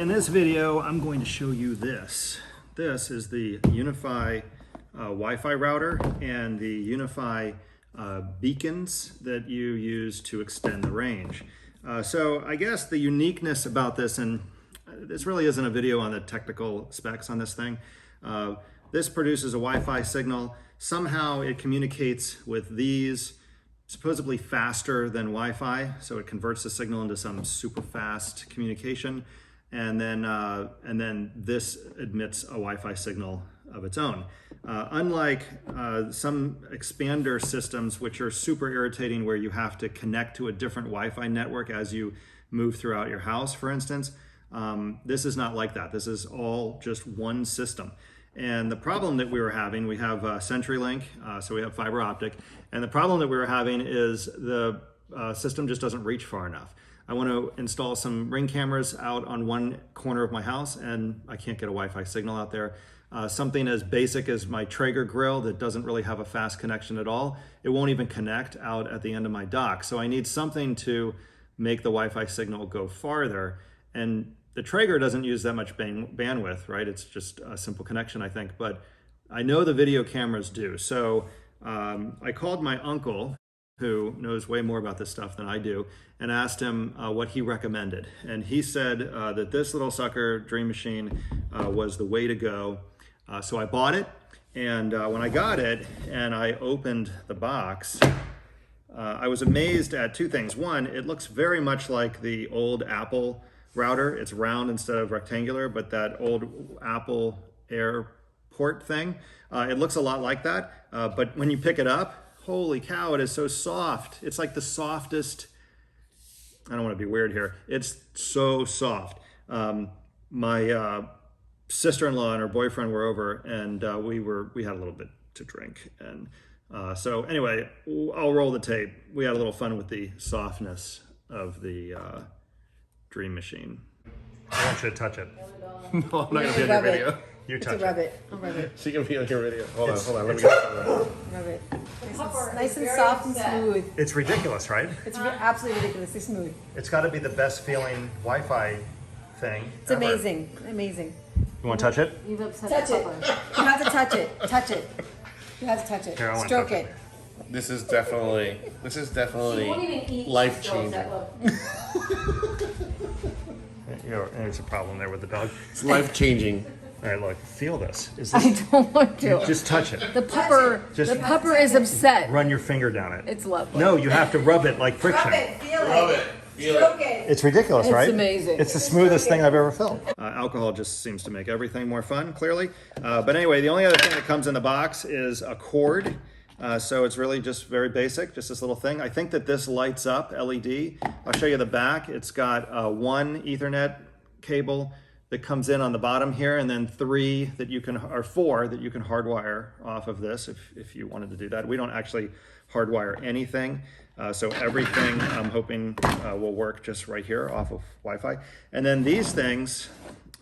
In this video, I'm going to show you this. This is the UniFi Wi-Fi router and the UniFi beacons that you use to extend the range. So I guess the uniqueness about this, and this really isn't a video on the technical specs on this thing. This produces a Wi-Fi signal. Somehow it communicates with these supposedly faster than Wi-Fi, so it converts the signal into some super fast communication. And then this admits a Wi-Fi signal of its own. Unlike some expander systems, which are super irritating, where you have to connect to a different Wi-Fi network as you move throughout your house, for instance, this is not like that. This is all just one system. And the problem that we were having, we have CenturyLink, so we have fiber optic, and the problem that we were having is the system just doesn't reach far enough. I want to install some Ring cameras out on one corner of my house, and I can't get a Wi-Fi signal out there. Something as basic as my Traeger grill that doesn't really have a fast connection at all, it won't even connect out at the end of my dock. So I need something to make the Wi-Fi signal go farther. And the Traeger doesn't use that much bandwidth, right? It's just a simple connection, I think, but I know the video cameras do. So I called my uncle, who knows way more about this stuff than I do, and asked him what he recommended. And he said that this little sucker, Dream Machine, was the way to go. So I bought it, and when I got it and I opened the box, I was amazed at two things. One, it looks very much like the old Apple router. It's round instead of rectangular, but that old Apple Air port thing, it looks a lot like that. But when you pick it up, holy cow, it is so soft. It's like the softest, I don't want to be weird here. It's so soft. My sister-in-law and her boyfriend were over, and we had a little bit to drink. And so anyway, I'll roll the tape. We had a little fun with the softness of the Dream Machine. I want you to touch it. No, I'm not going to be in your video. You touch it. Rub it. I'll rub it. She can be on your video. Hold on. Let me get it. Rub it. Nice and soft and smooth. It's ridiculous, right? It's absolutely ridiculously smooth. It's got to be the best feeling Wi-Fi thing. It's ever. Amazing. Amazing. You want to touch it? You've upset touch it. You have to touch it. Touch it. You have to touch it. Here, stroke it. This is definitely life changing. There's a problem there with the dog. It's life changing. All right, look, feel this. Is I this? don't want to. Just touch it. The pupper is upset. Run your finger down it. It's lovely. No, you have to rub it like friction. Rub it. Feel Rub it. it. Feel Stroke it. it. It's ridiculous, right? It's amazing. It's the smoothest thing I've ever felt. Alcohol just seems to make everything more fun, clearly. But anyway, the only other thing that comes in the box is a cord. So it's really just very basic, just this little thing. I think that this lights up LED. I'll show you the back. It's got one Ethernet cable that comes in on the bottom here, and then four that you can hardwire off of this if you wanted to do that. We don't actually hardwire anything. So everything I'm hoping will work just right here off of Wi-Fi. And then these things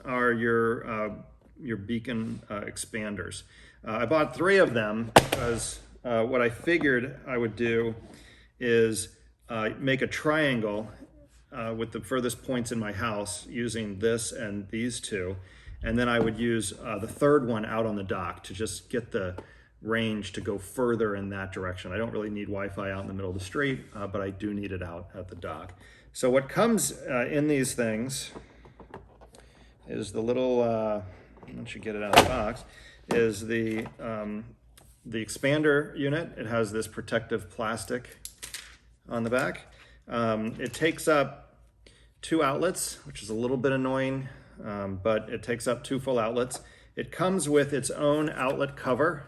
are your beacon expanders. I bought 3 of them because what I figured I would do is make a triangle with the furthest points in my house using this and these 2. And then I would use the 3rd one out on the dock to just get the range to go further in that direction. I don't really need Wi-Fi out in the middle of the street, but I do need it out at the dock. So what comes in these things is the little, once you get it out of the box, is the expander unit. It has this protective plastic on the back. It takes up 2 outlets, which is a little bit annoying, but it takes up 2 full outlets. It comes with its own outlet cover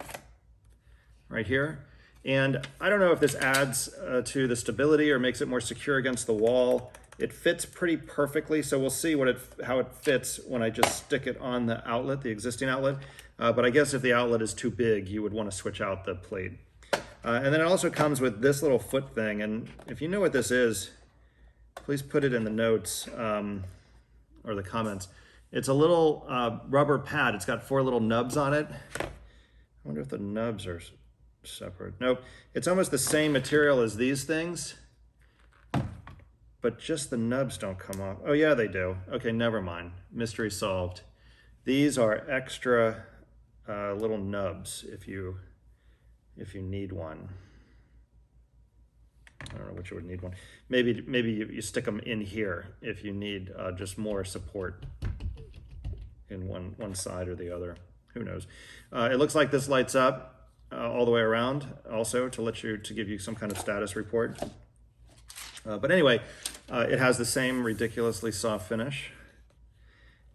right here. And I don't know if this adds to the stability or makes it more secure against the wall. It fits pretty perfectly, so we'll see how it fits when I just stick it on the outlet, the existing outlet. But I guess if the outlet is too big, you would want to switch out the plate. And then it also comes with this little foot thing, and if you know what this is, please put it in the notes or the comments. It's a little rubber pad. It's got 4 little nubs on it. I wonder if the nubs are separate. Nope, it's almost the same material as these things. but just the nubs don't come off. Oh yeah, they do. Okay, never mind. Mystery solved. These are extra little nubs if you need one. I don't know which you would need one. Maybe you stick them in here if you need just more support in one side or the other. Who knows? It looks like this lights up all the way around also to give you some kind of status report. But anyway, it has the same ridiculously soft finish.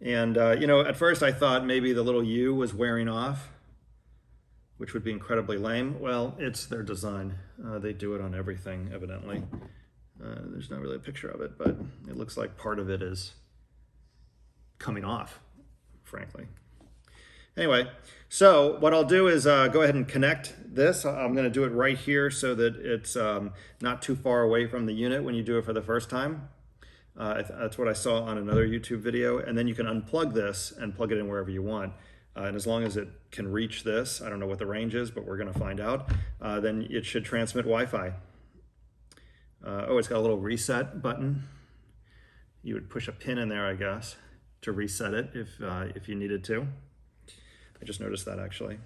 And you know, at first I thought maybe the little U was wearing off, which would be incredibly lame. Well, it's their design. They do it on everything, evidently. There's not really a picture of it, but it looks like part of it is coming off, frankly. Anyway, so what I'll do is go ahead and connect this. I'm going to do it right here so that it's not too far away from the unit when you do it for the first time. That's what I saw on another YouTube video. And then you can unplug this and plug it in wherever you want. And as long as it can reach this, I don't know what the range is, but we're going to find out, then it should transmit Wi-Fi. Oh, it's got a little reset button. You would push a pin in there, I guess, to reset it if you needed to. I just noticed that actually.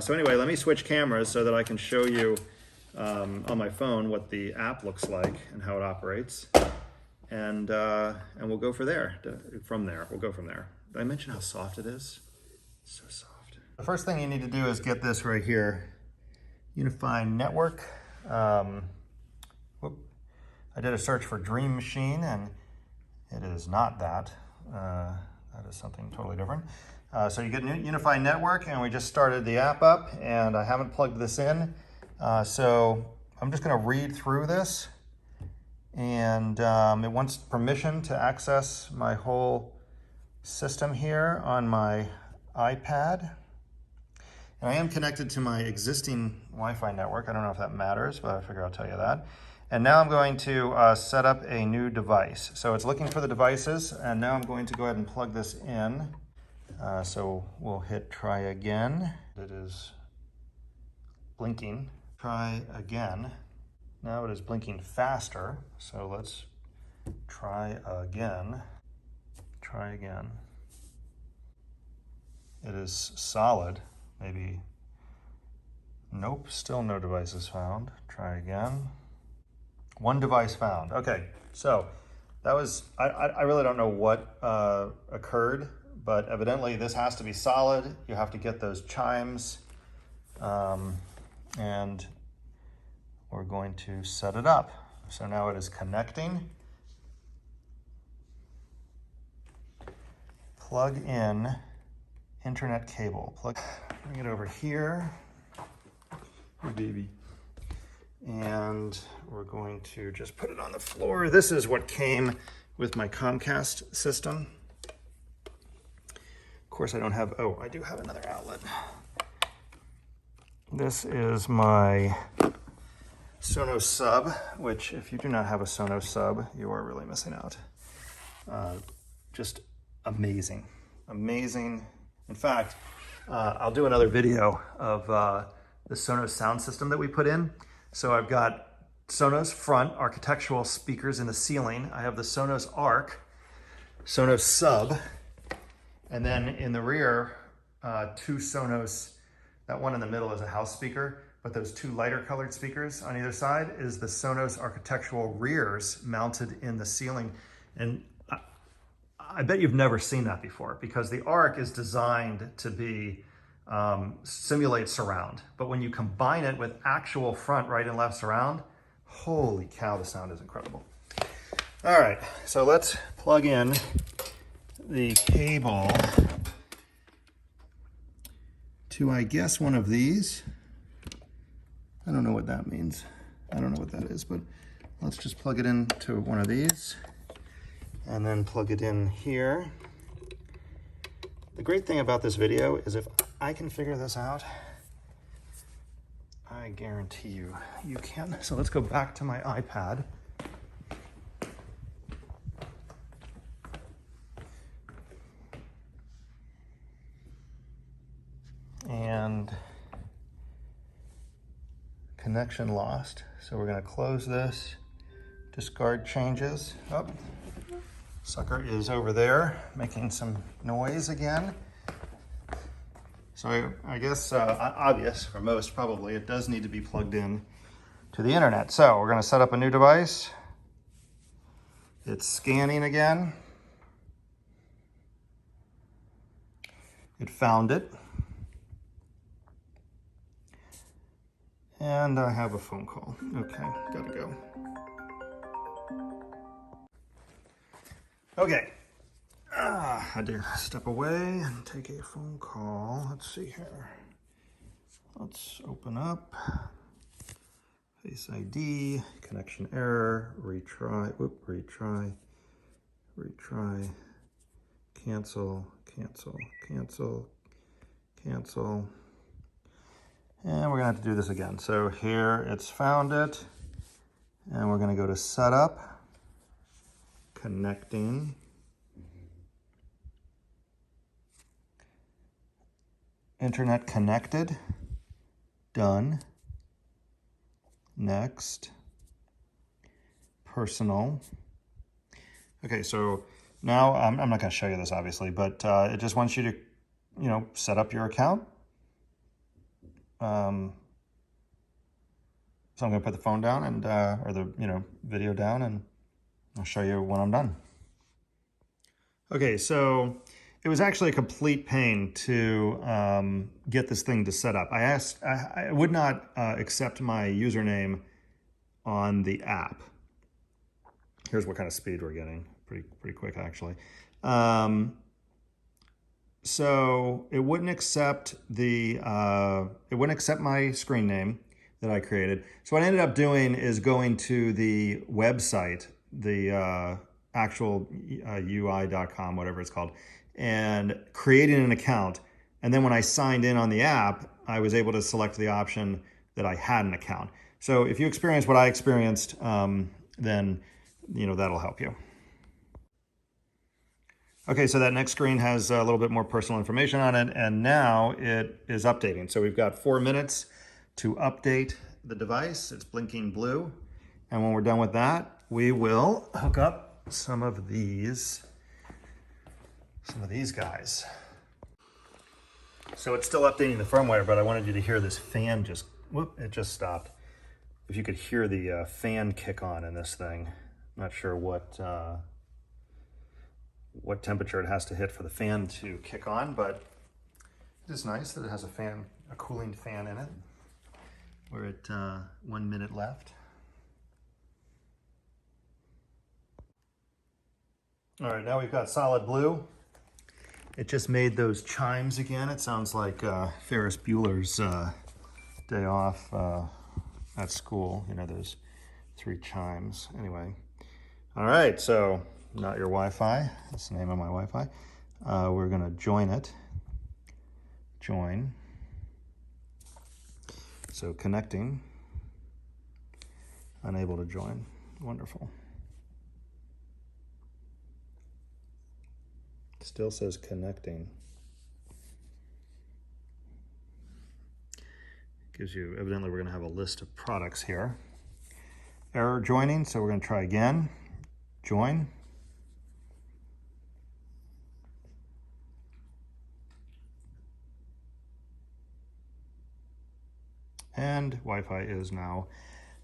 So anyway, let me switch cameras so that I can show you on my phone what the app looks like and how it operates. And we'll go from there. We'll go from there. Did I mention how soft it is? It's so soft. The first thing you need to do is get this right here. UniFi network. I did a search for Dream Machine and it is not that. That is something totally different. So you get UniFi network and we just started the app up and I haven't plugged this in. So I'm just gonna read through this and it wants permission to access my whole system here on my iPad. And I am connected to my existing Wi-Fi network. I don't know if that matters, but I figure I'll tell you that. And now I'm going to set up a new device. So it's looking for the devices, and now I'm going to go ahead and plug this in. So we'll hit try again. It is blinking. Try again. Now it is blinking faster. So let's try again. Try again. It is solid. Maybe. Nope, still no devices found. Try again. One device found. Okay, so that was, I really don't know what occurred, but evidently this has to be solid. You have to get those chimes, and we're going to set it up. So now it is connecting. Plug in internet cable. Bring it over here. Hey, baby. And we're going to just put it on the floor. This is what came with my Comcast system. Of course, I don't have, oh, I do have another outlet. This is my Sonos sub, which if you do not have a Sonos sub, you are really missing out. Just amazing, amazing. In fact, I'll do another video of the Sonos sound system that we put in. So I've got Sonos front architectural speakers in the ceiling. I have the Sonos Arc, Sonos sub, and then in the rear, two Sonos, that one in the middle is a house speaker, but those two lighter colored speakers on either side is the Sonos architectural rears mounted in the ceiling. And I bet you've never seen that before because the Arc is designed to be simulate surround, but when you combine it with actual front, right and left surround, holy cow, the sound is incredible. All right, so let's plug in the cable to, I guess, one of these. I don't know what that means. I don't know what that is, but let's just plug it into one of these and then plug it in here. The great thing about this video is if I can figure this out, I guarantee you can. So let's go back to my iPad. And connection lost. So we're going to close this, discard changes. Oh, sucker is over there making some noise again. So I guess obvious for most probably, it does need to be plugged in to the internet. So we're going to set up a new device. It's scanning again. It found it. And I have a phone call. Okay, gotta go. Okay. I had to step away and take a phone call. Let's see here. Let's open up. Face ID, connection error, retry, retry, cancel, cancel, cancel, cancel. And we're gonna have to do this again. So here it's found it, and we're gonna go to setup, connecting, internet connected, done, next, personal. Okay, so now I'm not gonna show you this obviously, but it just wants you to, set up your account. So I'm gonna put the phone down and, or the, video down, and I'll show you when I'm done. Okay, so it was actually a complete pain to get this thing to set up. I would not accept my username on the app. Here's what kind of speed we're getting. Pretty quick, actually. So it wouldn't accept my screen name that I created. So what I ended up doing is going to the website, the actual UI.com, whatever it's called, and creating an account. And then when I signed in on the app, I was able to select the option that I had an account. So if you experience what I experienced, then that'll help you. Okay, so that next screen has a little bit more personal information on it, and now it is updating. So we've got 4 minutes to update the device. It's blinking blue. And when we're done with that, we will hook up some of these guys. So it's still updating the firmware, but I wanted you to hear this fan it just stopped. If you could hear the fan kick on in this thing. Not sure what temperature it has to hit for the fan to kick on, but it is nice that it has a cooling fan in it. We're at 1 minute left. All right, now we've got solid blue. It just made those chimes again. It sounds like Ferris Bueller's day off at school. Those 3 chimes. Anyway, all right, so not your Wi-Fi. That's the name of my Wi-Fi. We're gonna join it. Join. So connecting. Unable to join. Wonderful. Still says connecting. Gives you, evidently we're gonna have a list of products here. Error joining, so we're gonna try again. Join. And Wi-Fi is now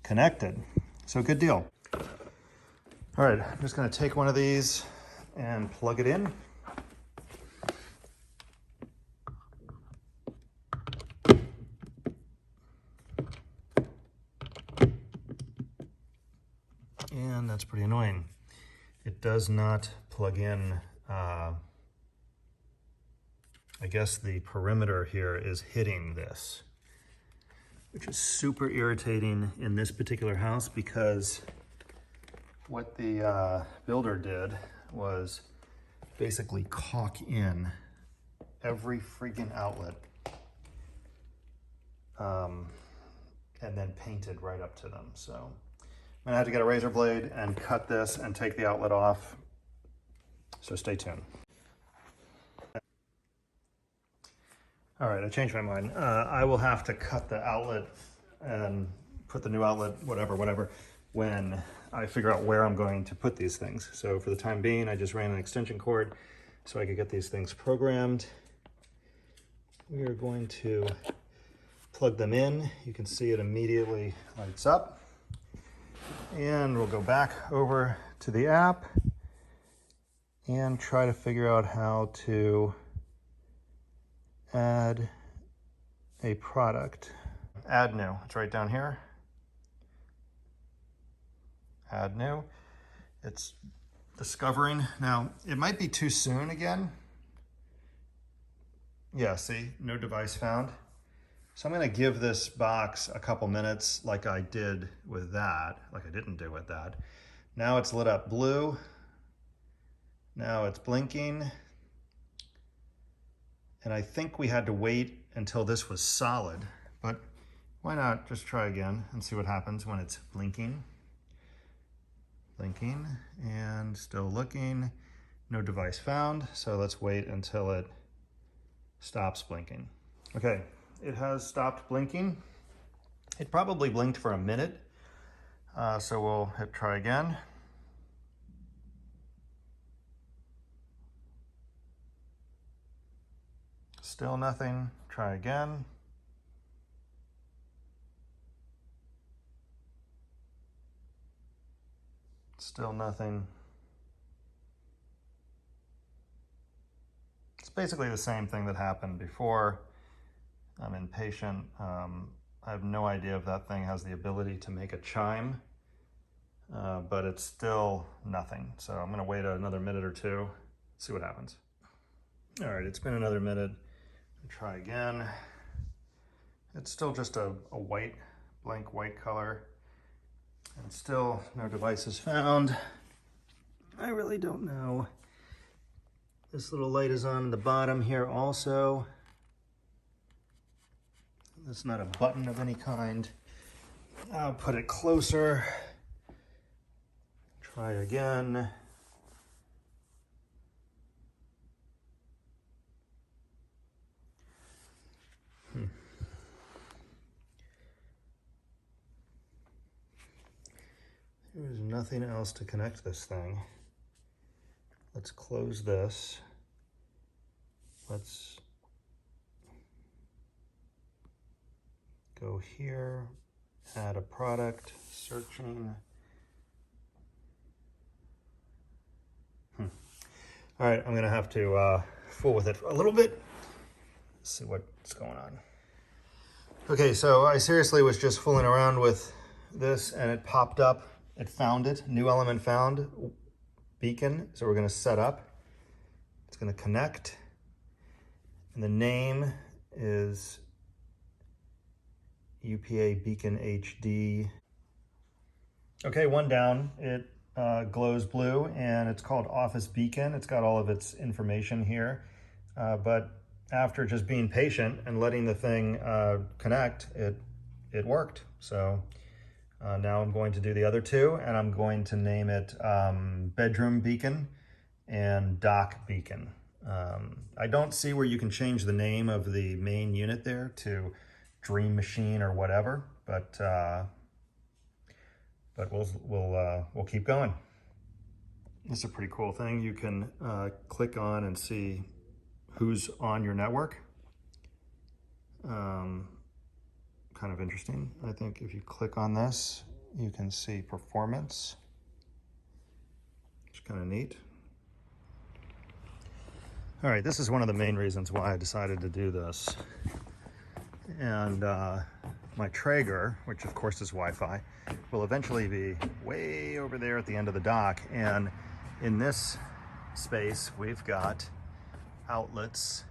connected. So good deal. All right, I'm just gonna take one of these and plug it in. And that's pretty annoying. It does not plug in. I guess the perimeter here is hitting this, which is super irritating in this particular house, because what the builder did was basically caulk in every freaking outlet and then painted right up to them. So I'm gonna have to get a razor blade and cut this and take the outlet off. So stay tuned. All right, I changed my mind. I will have to cut the outlet and put the new outlet, whatever, when I figure out where I'm going to put these things. So for the time being, I just ran an extension cord so I could get these things programmed. We are going to plug them in. You can see it immediately lights up. And we'll go back over to the app and try to figure out how to add a product. Add new, it's right down here. Add new. It's discovering. Now, it might be too soon again. Yeah, see, no device found. So I'm gonna give this box a couple minutes like I did with that, like I didn't do with that. Now it's lit up blue. Now it's blinking. And I think we had to wait until this was solid, but why not just try again and see what happens when it's blinking. Blinking and still looking. No device found, so let's wait until it stops blinking. Okay, it has stopped blinking. It probably blinked for a minute, so we'll hit try again. Still nothing, try again. Still nothing. It's basically the same thing that happened before. I'm impatient. I have no idea if that thing has the ability to make a chime, but it's still nothing. So I'm gonna wait another minute or two, see what happens. All right, it's been another minute. Try again. It's still just a white, blank white color. And still no devices found. I really don't know. This little light is on the bottom here also. There's not a button of any kind. I'll put it closer. Try again. There's nothing else to connect this thing. Let's close this. Let's go here, add a product, searching. All right, I'm gonna have to fool with it a little bit. Let's see what's going on. Okay, so I seriously was just fooling around with this and it popped up. It found it, new element found, beacon. So we're gonna set up. It's gonna connect. And the name is UPA Beacon HD. Okay, one down. It glows blue and it's called Office Beacon. It's got all of its information here. But after just being patient and letting the thing connect, it worked. So now I'm going to do the other two, and I'm going to name it Bedroom Beacon and Dock Beacon. I don't see where you can change the name of the main unit there to Dream Machine or whatever, but we'll keep going. This is a pretty cool thing. You can click on and see who's on your network. Kind of interesting. I think if you click on this, you can see performance. It's kind of neat. All right, this is one of the main reasons why I decided to do this. And my Traeger, which of course is Wi-Fi, will eventually be way over there at the end of the dock. And in this space, we've got outlets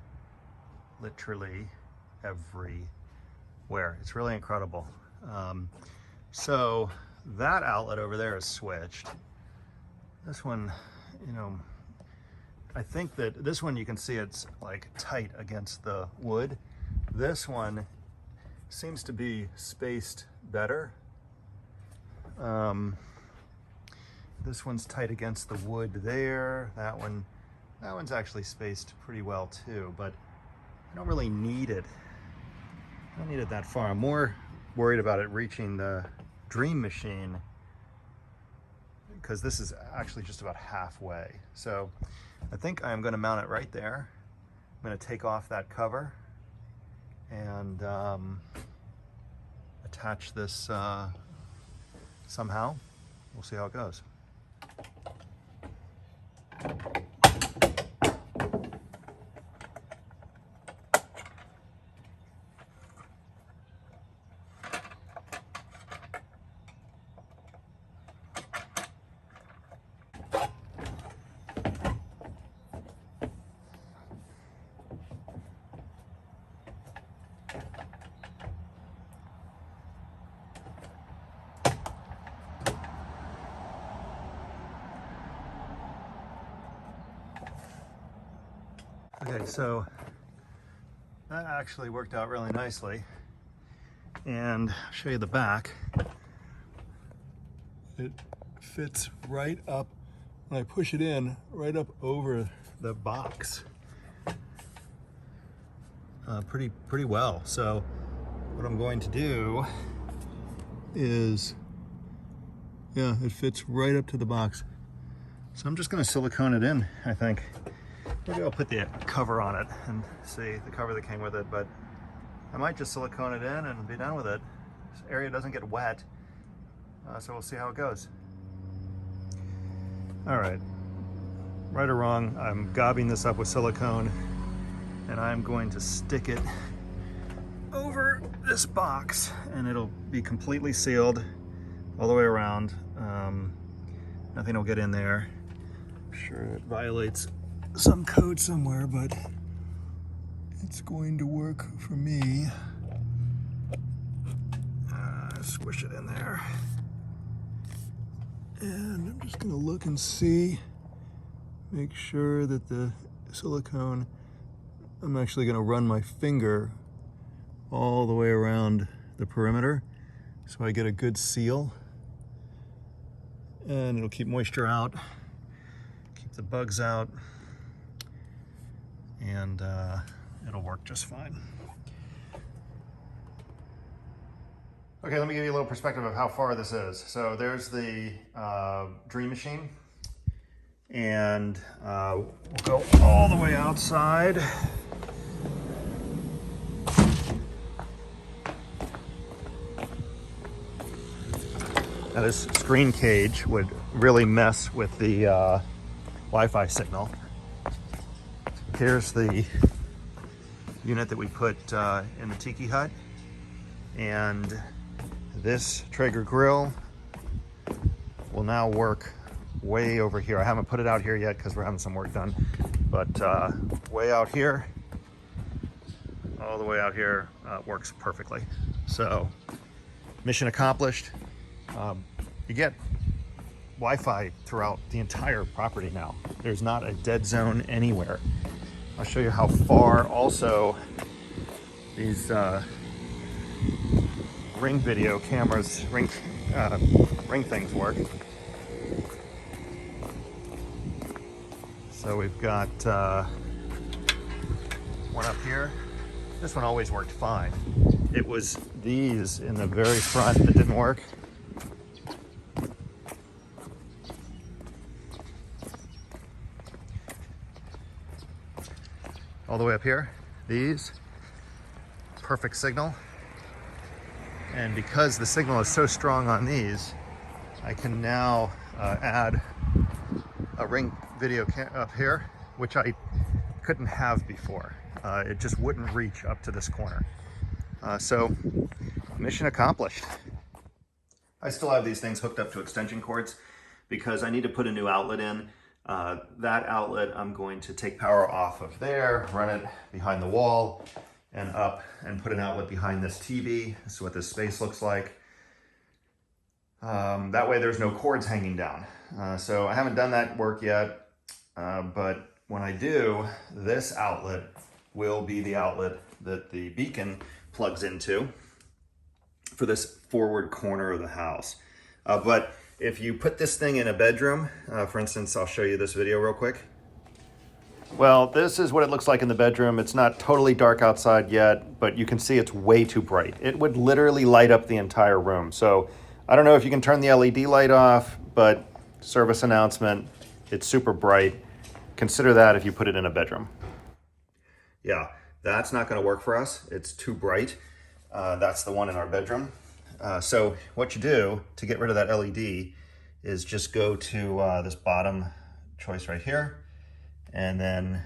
literally everywhere. It's really incredible. So that outlet over there is switched. This one, you know, I think that this one you can see it's like tight against the wood. This one seems to be spaced better. This one's tight against the wood there. That one's actually spaced pretty well too, but I don't really need it. I don't need it that far. I'm more worried about it reaching the Dream Machine because this is actually just about halfway. So I think I'm going to mount it right there. I'm going to take off that cover and attach this somehow. We'll see how it goes. Okay, so that actually worked out really nicely. And I'll show you the back. It fits right up, when I push it in, right up over the box. Pretty well. So what I'm going to do is, yeah, it fits right up to the box. So I'm just going to silicone it in, I think. Maybe I'll put the cover on it and see the cover that came with it, but I might just silicone it in and be done with it. This area doesn't get wet, so we'll see how it goes. All right, right or wrong, I'm gobbing this up with silicone and I'm going to stick it over this box and it'll be completely sealed all the way around. Nothing will get in there. I'm sure it violates some code somewhere, but it's going to work for me. Squish it in there. And I'm just gonna look and see, make sure that the silicone, I'm actually gonna run my finger all the way around the perimeter so I get a good seal. And it'll keep moisture out, keep the bugs out, and it'll work just fine. Okay, let me give you a little perspective of how far this is. So there's the Dream Machine, and we'll go all the way outside. Now this screen cage would really mess with the Wi-Fi signal. Here's the unit that we put in the tiki hut, and this Traeger grill will now work way over here. I haven't put it out here yet because we're having some work done, but way out here, all the way out here, works perfectly. So mission accomplished. You get Wi-Fi throughout the entire property now. There's not a dead zone anywhere. I'll show you how far also these Ring video cameras, Ring things work. So we've got one up here. This one always worked fine. It was these in the very front that didn't work. All the way up here, these, perfect signal. And because the signal is so strong on these, I can now add a Ring video up here, which I couldn't have before. It just wouldn't reach up to this corner. So mission accomplished. I still have these things hooked up to extension cords because I need to put a new outlet in. That outlet, I'm going to take power off of there, run it behind the wall and up, and put an outlet behind this TV. This is what this space looks like. That way there's no cords hanging down. So I haven't done that work yet, but when I do, this outlet will be the outlet that the beacon plugs into for this forward corner of the house. But if you put this thing in a bedroom, for instance, I'll show you this video real quick. Well, this is what it looks like in the bedroom. It's not totally dark outside yet, but you can see it's way too bright. It would literally light up the entire room. So I don't know if you can turn the LED light off, but service announcement. It's super bright. Consider that if you put it in a bedroom. Yeah, that's not going to work for us. It's too bright. That's the one in our bedroom. So what you do to get rid of that LED is just go to this bottom choice right here, and then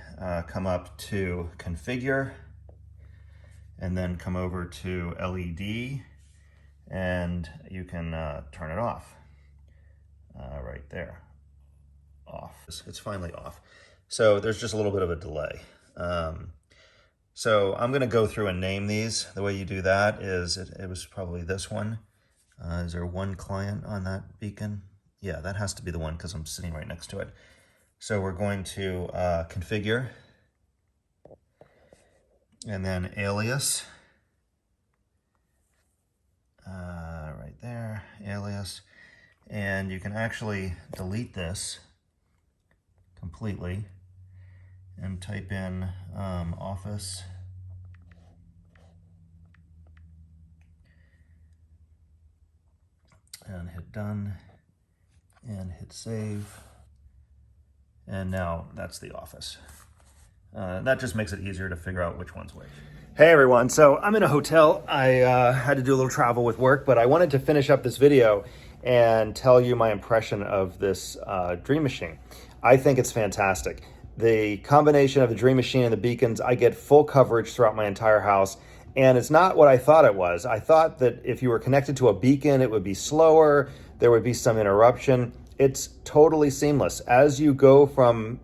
come up to configure, and then come over to LED, and you can turn it off right there. Off. It's finally off. So there's just a little bit of a delay. So I'm going to go through and name these. The way you do that is, it was probably this one. Is there one client on that beacon? Yeah, that has to be the one because I'm sitting right next to it. So we're going to configure, and then alias, right there, alias. And you can actually delete this completely and type in office and hit done and hit save, and now that's the office. That just makes it easier to figure out which one's which. Hey everyone, so I'm in a hotel. I had to do a little travel with work, but I wanted to finish up this video and tell you my impression of this Dream Machine. I think it's fantastic. The combination of the Dream Machine and the beacons, I get full coverage throughout my entire house, and it's not what I thought it was. I thought that if you were connected to a beacon, it would be slower, there would be some interruption. It's totally seamless. As you go from,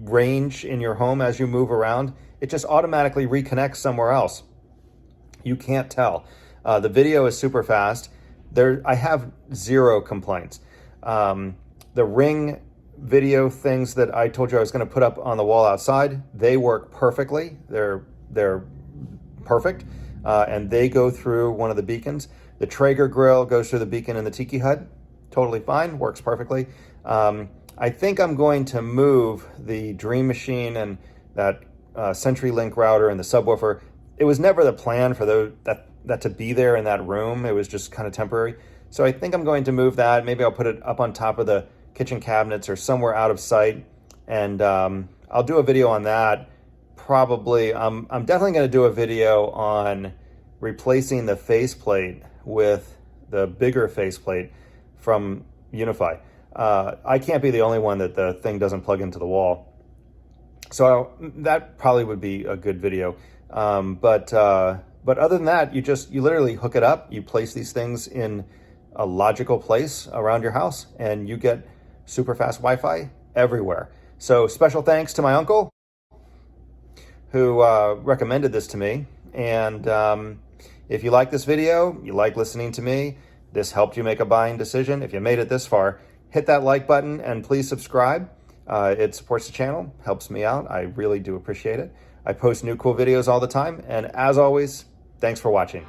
range in your home, as you move around, it just automatically reconnects somewhere else. You can't tell. The video is super fast. I have zero complaints. The Ring video things that I told you I was going to put up on the wall outside, they work perfectly. They're perfect, and they go through one of the beacons. The Traeger grill goes through the beacon in the Tiki Hut. Totally fine, works perfectly. I think I'm going to move the Dream Machine and that CenturyLink router and the subwoofer. It was never the plan for that to be there in that room. It was just kind of temporary. So I think I'm going to move that. Maybe I'll put it up on top of the kitchen cabinets or somewhere out of sight. And I'll do a video on that. Probably, I'm definitely going to do a video on replacing the faceplate with the bigger faceplate from UniFi. I can't be the only one that the thing doesn't plug into the wall. So that probably would be a good video. But other than that, you literally hook it up, you place these things in a logical place around your house, and you get super fast Wi-Fi everywhere. So special thanks to my uncle who recommended this to me. And if you like this video, you like listening to me, this helped you make a buying decision. If you made it this far, hit that like button and please subscribe. It supports the channel, helps me out. I really do appreciate it. I post new cool videos all the time. And as always, thanks for watching.